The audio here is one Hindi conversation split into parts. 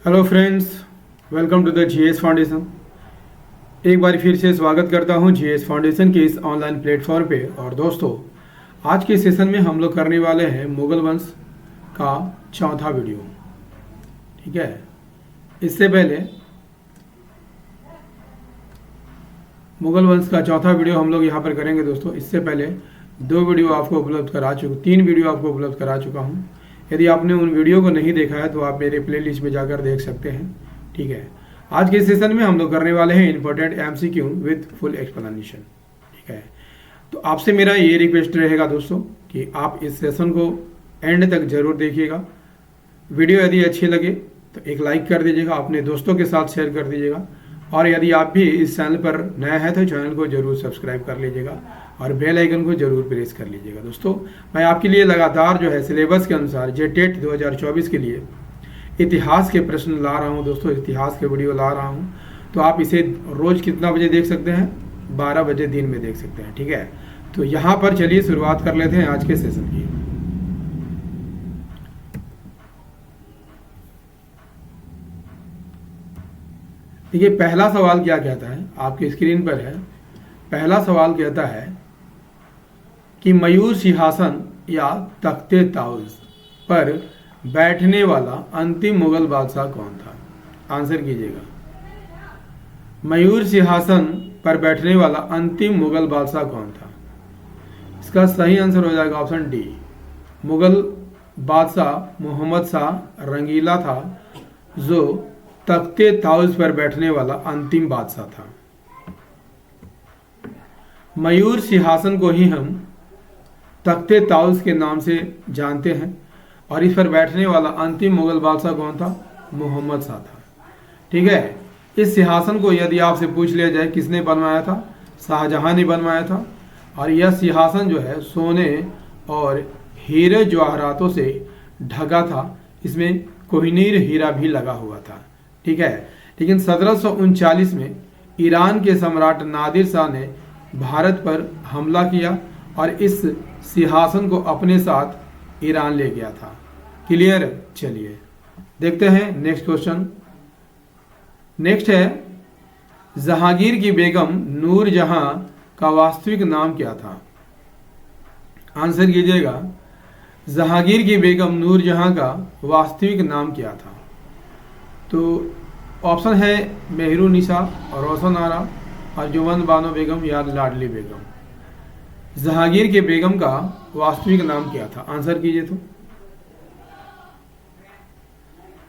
Hello friends, welcome to the GS Foundation. एक बार फिर से स्वागत करता हूं जीएस फाउंडेशन के इस ऑनलाइन प्लेटफॉर्म पे। और दोस्तों, आज के सेशन में हम लोग करने वाले हैं मुगल वंश का चौथा वीडियो। ठीक है, इससे पहले मुगल वंश का चौथा वीडियो हम लोग यहाँ पर करेंगे दोस्तों। इससे पहले तीन वीडियो आपको उपलब्ध करा चुका हूँ। यदि आपने उन वीडियो को नहीं देखा है तो आप मेरे प्लेलिस्ट में जाकर देख सकते हैं। ठीक है, आज के सेशन में हम लोग करने वाले हैं important MCQ with full explanation. ठीक है, तो आपसे मेरा ये रिक्वेस्ट रहेगा दोस्तों कि आप इस सेशन को एंड तक जरूर देखिएगा। वीडियो यदि अच्छी लगे तो एक लाइक कर दीजिएगा, अपने दोस्तों के साथ शेयर कर दीजिएगा। और यदि आप भी इस चैनल पर नया है तो चैनल को जरूर सब्सक्राइब कर लीजिएगा और बेल आइकन को जरूर प्रेस कर लीजिएगा। दोस्तों, मैं आपके लिए लगातार जो है सिलेबस के अनुसार जेटेट 2024 के लिए इतिहास के प्रश्न ला रहा हूं दोस्तों, इतिहास के वीडियो ला रहा हूं। तो आप इसे रोज कितना बजे देख सकते हैं? 12 बजे दिन में देख सकते हैं। ठीक है, तो यहाँ पर चलिए शुरुआत कर लेते हैं आज के सेशन की। देखिए, पहला सवाल क्या कहता है, आपकी स्क्रीन पर है। पहला सवाल कहता है कि मयूर सिंहासन या तख्ते ताउस पर बैठने वाला अंतिम मुगल बादशाह कौन था? आंसर कीजिएगा। मयूर सिंहासन पर बैठने वाला अंतिम मुगल बादशाह कौन था? इसका सही आंसर हो जाएगा ऑप्शन डी, मुगल बादशाह मोहम्मद शाह रंगीला था, जो तख्ते ताउस पर बैठने वाला अंतिम बादशाह था। मयूर सिंहासन को ही हम तख्ते ताउस के नाम से जानते हैं और इस पर बैठने वाला अंतिम मुगल बादशाह कौन था? मोहम्मद शाह था। ठीक है, इस सिंहासन को यदि आपसे पूछ लिया जाए किसने बनवाया था? शाहजहां ने बनवाया था। और यह सिंहासन जो है सोने और हीरे जवाहरातों से ढका था, इसमें कोहिनूर हीरा भी लगा हुआ था। ठीक है, लेकिन 1739 में ईरान के सम्राट नादिर शाह ने भारत पर हमला किया और इस सिंहासन को अपने साथ ईरान ले गया था। क्लियर? चलिए देखते हैं नेक्स्ट क्वेश्चन। नेक्स्ट है, जहांगीर की बेगम नूरजहां का वास्तविक नाम क्या था? आंसर कीजिएगा। जहांगीर की बेगम नूरजहां का वास्तविक नाम क्या था? तो ऑप्शन है मेहरुनिसा और रोशन आरा और जुमन बानो बेगम या लाडली बेगम। जहांगीर के बेगम का वास्तविक नाम क्या था? आंसर कीजिए। तो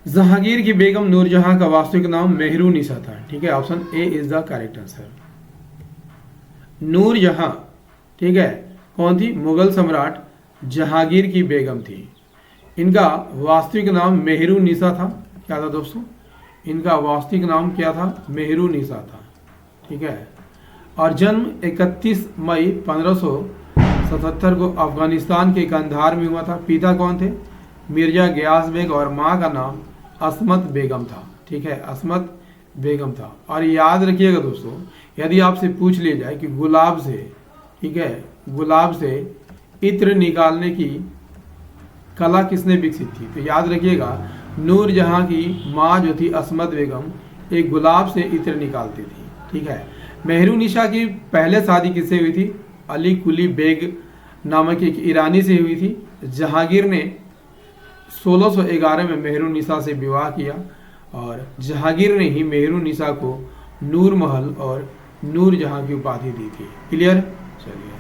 जहांगीर की बेगम नूरजहां का वास्तविक नाम मेहरुनिसा था। ठीक है, option A is the correct answer. Nurjahan, ठीक है, कौन थी? मुगल सम्राट जहांगीर की बेगम थी। इनका वास्तविक नाम मेहरुनिसा था। क्या था दोस्तों? इनका वास्तविक नाम क्या था? मेहरुनिसा था। ठीक है, और जन्म 31 मई 1577 को अफगानिस्तान के कंधार में हुआ था। पिता कौन थे? मिर्जा गयास बेग और माँ का नाम असमत बेगम था। ठीक है, असमत बेगम था। और याद रखिएगा दोस्तों, यदि आपसे पूछ लिया जाए कि गुलाब से, ठीक है, गुलाब से इत्र निकालने की कला किसने विकसित की, तो याद रखिएगा नूरजहां की माँ जो थी असमत बेगम, एक गुलाब से इत्र निकालती थी। ठीक है, मेहरुनिसा की पहले शादी किससे हुई थी? अली कुली बेग नामक एक ईरानी से हुई थी। जहांगीर ने 1611 में मेहरुनिसा से विवाह किया और जहांगीर ने ही मेहरुनिसा को नूर महल और नूरजहां की उपाधि दी थी। क्लियर? चलिए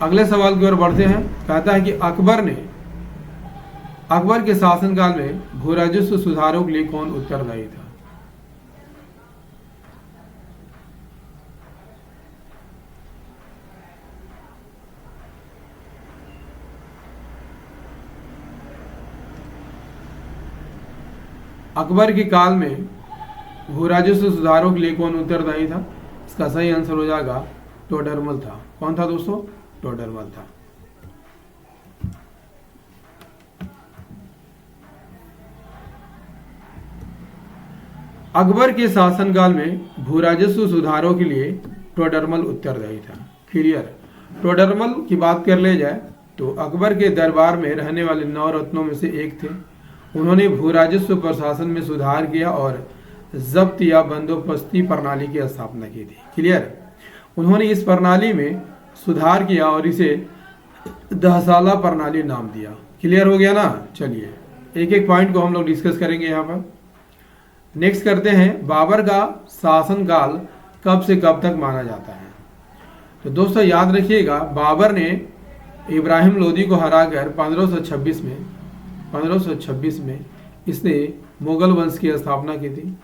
अगले सवाल की ओर बढ़ते हैं। कहता है कि अकबर के शासनकाल में भू राजस्व सुधारों के लिए कौन उत्तरदायी था? अकबर के काल में भू राजस्व सुधारों के लिए कौन उत्तरदायी था? इसका सही आंसर हो जाएगा टोडरमल था। कौन था दोस्तों? टोडरमल था। अकबर के शासनकाल में भू राजस्व सुधारों के लिए टोडरमल उत्तरदायी था। क्लियर? टोडरमल की बात कर ले जाए तो अकबर के दरबार में रहने वाले 9 रत्नों में से एक थे उन्होंने भू राजस्व प्रशासन में सुधार किया और जब्त या बंदोबस्ती प्रणाली की स्थापना की थी। क्लियर। उन्होंने इस प्रणाली में सुधार किया और इसे दहसाला प्रणाली नाम दिया। क्लियर हो गया ना। चलिए एक एक पॉइंट को हम लोग डिस्कस करेंगे यहाँ पर। नेक्स्ट करते हैं, बाबर का शासनकाल कब से कब तक माना जाता है। तो दोस्तों याद रखिएगा, बाबर ने इब्राहिम लोदी को हराकर 1526 में इसने मुगल वंश की स्थापना की थी।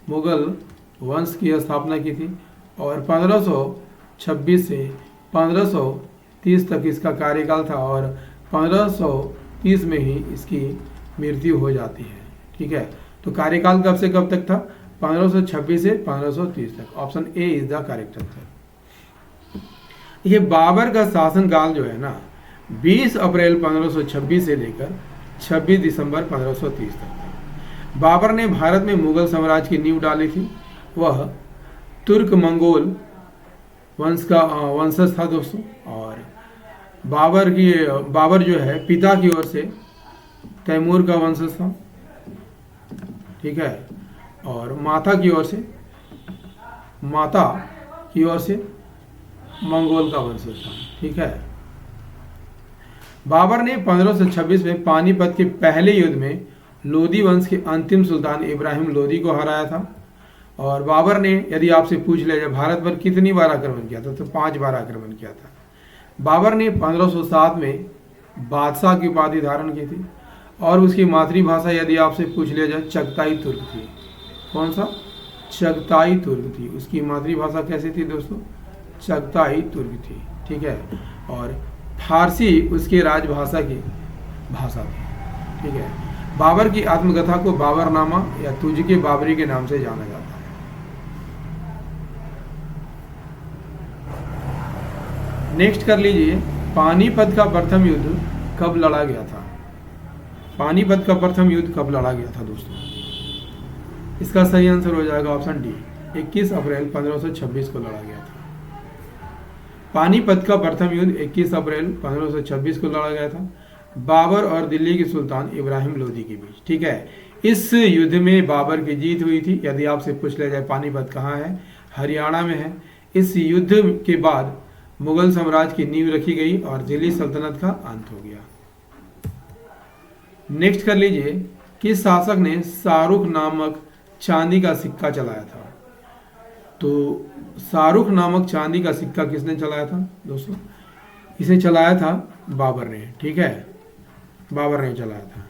मुगल वंश की स्थापना की थी और 1526 से 1530 तक इसका कार्यकाल था और 1530 में ही इसकी मृत्यु हो जाती है। ठीक है, तो कार्यकाल कब से कब तक था? 1526 से 1530 तक। Option A is the correct answer. ये बाबर का शासनकाल जो है ना 20 अप्रैल 1526 से लेकर 26 दिसंबर 1530 तक था। बाबर ने भारत में मुगल साम्राज्य की नींव डाली थी। वह तुर्क मंगोल वंश का वंशज था दोस्तों। और बाबर जो है पिता की ओर से तैमूर का वंशज था। ठीक है, और माता की ओर से मंगोल का वंशज था। ठीक है, बाबर ने 1526 में पानीपत के पहले युद्ध में लोदी वंश के अंतिम सुल्तान इब्राहिम लोदी को हराया था। और बाबर ने, यदि आपसे पूछ लिया जाए भारत पर कितनी बार आक्रमण किया था, तो 5 बार आक्रमण किया था। बाबर ने 1507 में बादशाह की उपाधि धारण की थी और उसकी मातृभाषा यदि आपसे पूछ लिया जाए चगताई तुर्क थी। कौन सा? चगताई तुर्क थी। उसकी मातृभाषा कैसी थी दोस्तों? चगताई तुर्क थी। ठीक है, और फारसी उसकी राजभाषा की भाषा थी। ठीक है, बाबर की आत्मकथा को बाबरनामा या तुझके बाबरी के नाम से जाना जाता है। नेक्स्ट कर लीजिए, पानीपत का प्रथम युद्ध कब लड़ा गया था? पानीपत का प्रथम युद्ध कब लड़ा गया था दोस्तों? इसका सही आंसर हो जाएगा ऑप्शन डी, 21 अप्रैल 1526 को लड़ा गया था। पानीपत का प्रथम युद्ध 21 अप्रैल 1526 को लड़ा गया था बाबर और दिल्ली के सुल्तान इब्राहिम लोदी के बीच। ठीक है, इस युद्ध में बाबर की जीत हुई थी। यदि आपसे पूछ लिया जाए पानीपत कहाँ है, हरियाणा में है। इस युद्ध के बाद मुगल साम्राज्य की नींव रखी गई और दिल्ली सल्तनत का अंत हो गया। नेक्स्ट कर लीजिए, किस शासक ने शाहरुख नामक चांदी का सिक्का चलाया था? तो शाहरुख नामक चांदी का सिक्का किसने चलाया था दोस्तों? इसे चलाया था बाबर ने। ठीक है, बाबर ने चलाया था।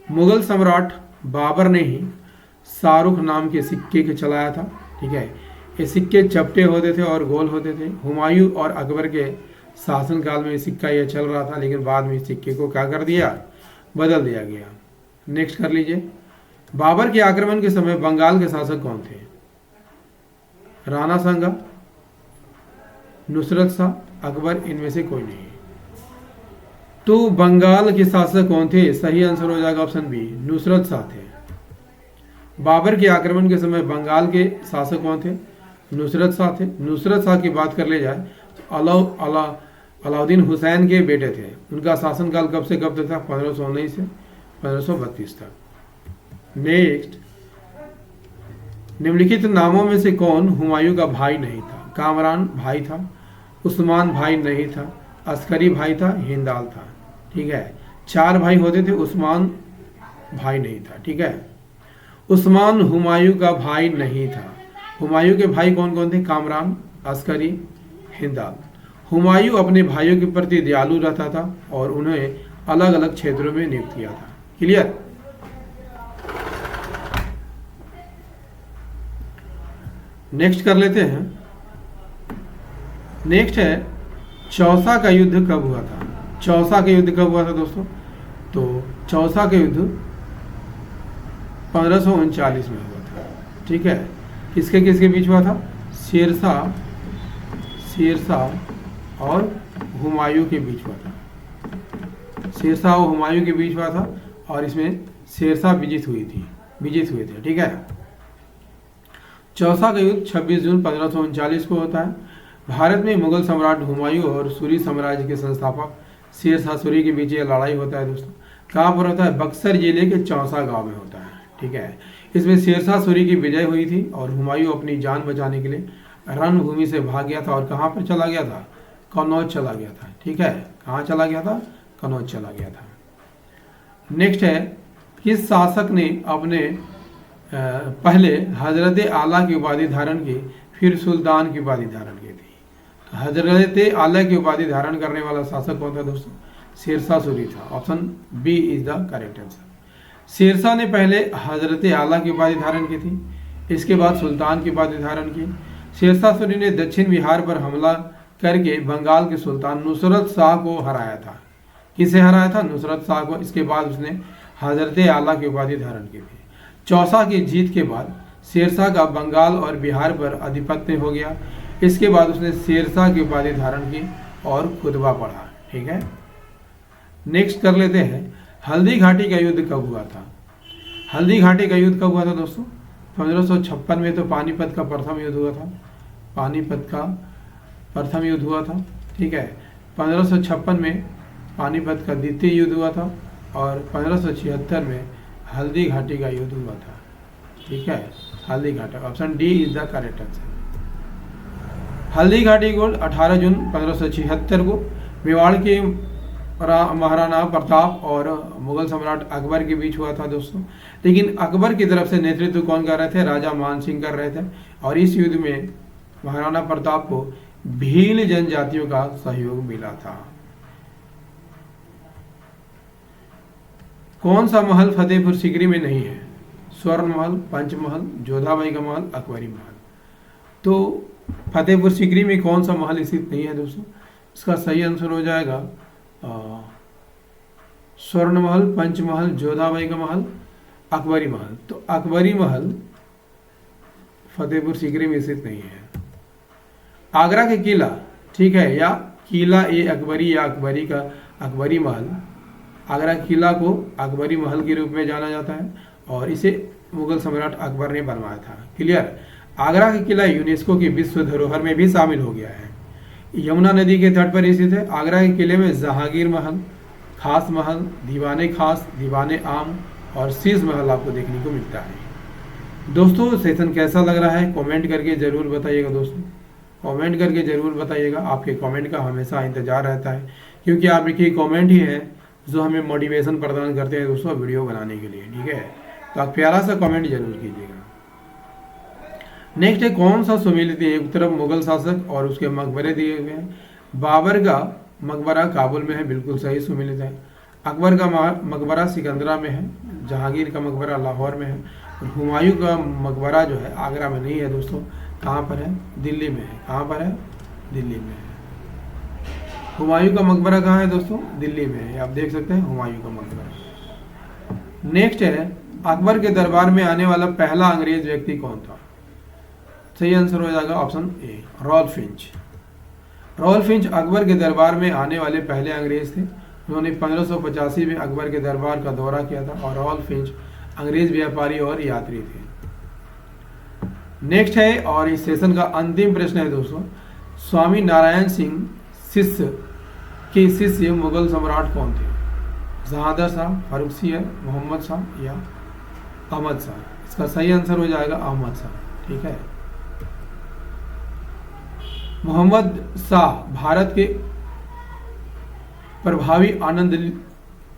मुगल सम्राट बाबर ने ही शाहरुख नाम के सिक्के के चलाया था। ठीक है, ये सिक्के चपटे होते थे और गोल होते थे। हुमायूं और अकबर के शासनकाल में सिक्का यह चल रहा था, लेकिन बाद में इस सिक्के को क्या कर दिया? बदल दिया गया। नेक्स्ट कर लीजिए, बाबर के आक्रमण के समय बंगाल के शासक कौन थे? राणा सांगा, नुसरत शाह, अकबर, इनमें से कोई नहीं। तो बंगाल के शासक कौन थे? सही आंसर हो जाएगा ऑप्शन बी, नुसरत शाह थे। बाबर के आक्रमण के समय बंगाल के शासक कौन थे? नुसरत शाह थे। नुसरत शाह की बात कर ले जाए तो अलाउद्दीन हुसैन के बेटे थे। उनका शासनकाल कब से कब तक था? 1519 से 1532 तक। नेक्स्ट, निम्नलिखित नामों में से कौन हुमायूं का भाई नहीं था? कामरान भाई था, उस्मान भाई नहीं था, अस्करी भाई था, हिंदाल था। ठीक है, 4 भाई होते थे, उस्मान भाई नहीं था। ठीक है, उस्मान हुमायूं का भाई नहीं था। हुमायूं के भाई कौन कौन थे? कामरान, अस्करी, हिंदाल। हुमायूं अपने भाइयों के प्रति दयालु रहता था और उन्हें अलग अलग क्षेत्रों में नियुक्त किया था। क्लियर। नेक्स्ट कर लेते हैं। नेक्स्ट है, चौसा का युद्ध कब हुआ था? चौसा का युद्ध कब हुआ था दोस्तों? तो चौसा का युद्ध 1539 में हुआ था। ठीक है, किसके किसके बीच हुआ था? शेरशाह और हुमायूं के बीच हुआ था। शेरशाह और हुमायूं के बीच हुआ था और इसमें शेरशाह विजित हुए थे। ठीक है, चौसा का युद्ध 26 जून 1539 को होता है। भारत में मुगल सम्राट हुमायूं और सूरी साम्राज्य के संस्थापक शेरशाह सूरी के बीच यह लड़ाई होता है दोस्तों। कहाँ पर होता है? बक्सर जिले के चौसा गांव में होता है। ठीक है, इसमें शेरशाह सूरी की विजय हुई थी और हुमायूं अपनी जान बचाने के लिए रणभूमि से भाग गया था और कहाँ पर चला गया था? कन्नौज चला गया था। ठीक है, कहाँ चला गया था? कन्नौज चला गया था। नेक्स्ट है, किस शासक ने अपने पहले हजरत आला की उपाधि धारण की, फिर सुल्तान की उपाधि धारण की थी? तो हजरत आला की उपाधि धारण करने वाला शासक कौन था दोस्तों? शेरशाह सूरी था। Option B is the correct answer. Sher Shah ने पहले हजरत आला की उपाधि धारण की थी, इसके बाद सुल्तान की उपाधि धारण की। शेरशाह सूरी ने दक्षिण बिहार पर हमला करके बंगाल के सुल्तान नुसरत शाह को हराया था। किसे हराया था? नुसरत शाह को। इसके बाद उसने हजरत आला की उपाधि धारण की थी। चौसा की जीत के बाद शेरशाह का बंगाल और बिहार पर आधिपत्य हो गया। इसके बाद उसने शेरशाह की उपाधि धारण की और खुतबा पढ़ा। ठीक है, नेक्स्ट कर लेते हैं, हल्दी घाटी का युद्ध कब हुआ था? हल्दी घाटी का युद्ध कब हुआ था दोस्तों? 1556 में तो पानीपत का प्रथम युद्ध हुआ था। पानीपत का प्रथम युद्ध हुआ था। ठीक है, 1556 में पानीपत का द्वितीय युद्ध हुआ था और 1576 में हल्दी घाटी का युद्ध हुआ था। ठीक है, Haldi Ghati. Option D is the correct answer. Haldi Ghati को 18 जून 1576 को मेवाड़ के महाराणा प्रताप और मुगल सम्राट अकबर के बीच हुआ था दोस्तों। लेकिन अकबर की तरफ से नेतृत्व कौन कर रहे थे? राजा मान सिंह कर रहे थे। और इस युद्ध में महाराणा प्रताप को भील जनजातियों का सहयोग मिला था। कौन सा महल फतेहपुर सीकरी में नहीं है? स्वर्ण महल, पंचमहल, जोधाबाई का महल, अकबरी महल। तो फतेहपुर सीकरी में कौन सा महल स्थित नहीं है दोस्तों? इसका सही आंसर हो जाएगा स्वर्ण महल, पंचमहल, जोधाबाई का महल, अकबरी महल। तो अकबरी महल फतेहपुर सीकरी में स्थित नहीं है। आगरा के किला, ठीक है, या किला ए अकबरी या अकबरी का अकबरी महल, आगरा किला को अकबरी महल के रूप में जाना जाता है और इसे मुगल सम्राट अकबर ने बनवाया था। क्लियर? आगरा का किला यूनेस्को की विश्व धरोहर में भी शामिल हो गया है। यमुना नदी के तट पर स्थित है। आगरा के किले में जहांगीर महल, खास महल, दीवाने खास, दीवाने आम और शीश महल आपको देखने को मिलता है। दोस्तों सेशन कैसा लग रहा है कमेंट करके ज़रूर बताइएगा दोस्तों, कमेंट करके ज़रूर बताइएगा। आपके कमेंट का हमेशा इंतजार रहता है क्योंकि आपके कमेंट ही है जो हमें मोटिवेशन प्रदान करते हैं दोस्तों वीडियो बनाने के लिए। ठीक है, तो आप प्यारा सा कमेंट जरूर कीजिएगा। नेक्स्ट है, कौन सा सुमेलित है? एक तरफ मुगल शासक और उसके मकबरे दिए हुए हैं। बाबर का मकबरा काबुल में है, बिल्कुल सही सुमेलित है। अकबर का मकबरा सिकंदरा में है। जहांगीर का मकबरा लाहौर में है। और हुमायूं का मकबरा जो है आगरा में नहीं है दोस्तों, कहाँ पर है? दिल्ली में है। कहाँ पर है? दिल्ली में है। हुमायूं का मकबरा कहाँ है दोस्तों? दिल्ली में है। आप देख सकते हैं हुमायूं का मकबरा। नेक्स्ट है, अकबर के दरबार में आने वाला पहला अंग्रेज व्यक्ति कौन था? सही आंसर हो जाएगा option A, Ralph Fitch. Ralph Fitch Akbar के दरबार में आने वाले पहले अंग्रेज थे। उन्होंने 1585 में अकबर के दरबार का दौरा किया था और रॉल्फ फिंच अंग्रेज व्यापारी और यात्री थे। नेक्स्ट है और इस सेशन का अंतिम प्रश्न है दोस्तों, स्वामी नारायण सिंह शिष्य मुगल सम्राट कौन थे? जहांगीर शाह, फारूक सियर, मोहम्मद शाह या अहमद शाह? इसका सही आंसर हो जाएगा अहमद शाह। ठीक है, मोहम्मद शाह भारत के प्रभावी आनंद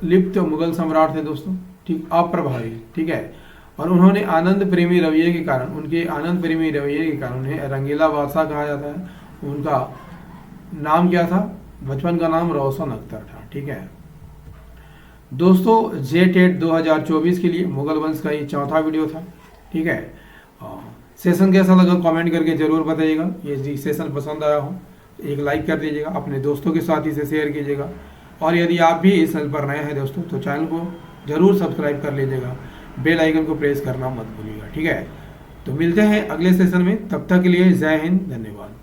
लिप्त मुगल सम्राट थे दोस्तों। ठीक, अप्रभावी। ठीक है, और उन्होंने आनंद प्रेमी रवैये के कारण, उनके आनंद प्रेमी रवैये के कारण उन्हें रंगीला बादशाह कहा जाता है। उनका नाम क्या था? बचपन का नाम रोशन अख्तर था। ठीक है दोस्तों, जेटेट 2024 के लिए मुगल वंश का ये चौथा वीडियो था। ठीक है, सेशन कैसा लगा कमेंट करके जरूर बताइएगा। ये सेशन पसंद आया हो एक लाइक कर दीजिएगा, अपने दोस्तों के साथ इसे शेयर कीजिएगा और यदि आप भी इस चैनल पर नए हैं दोस्तों तो चैनल को जरूर सब्सक्राइब कर लीजिएगा, बेल आइकन को प्रेस करना मत भूलिएगा। ठीक है, तो मिलते हैं अगले सेशन में, तब तक के लिए जय हिंद, धन्यवाद।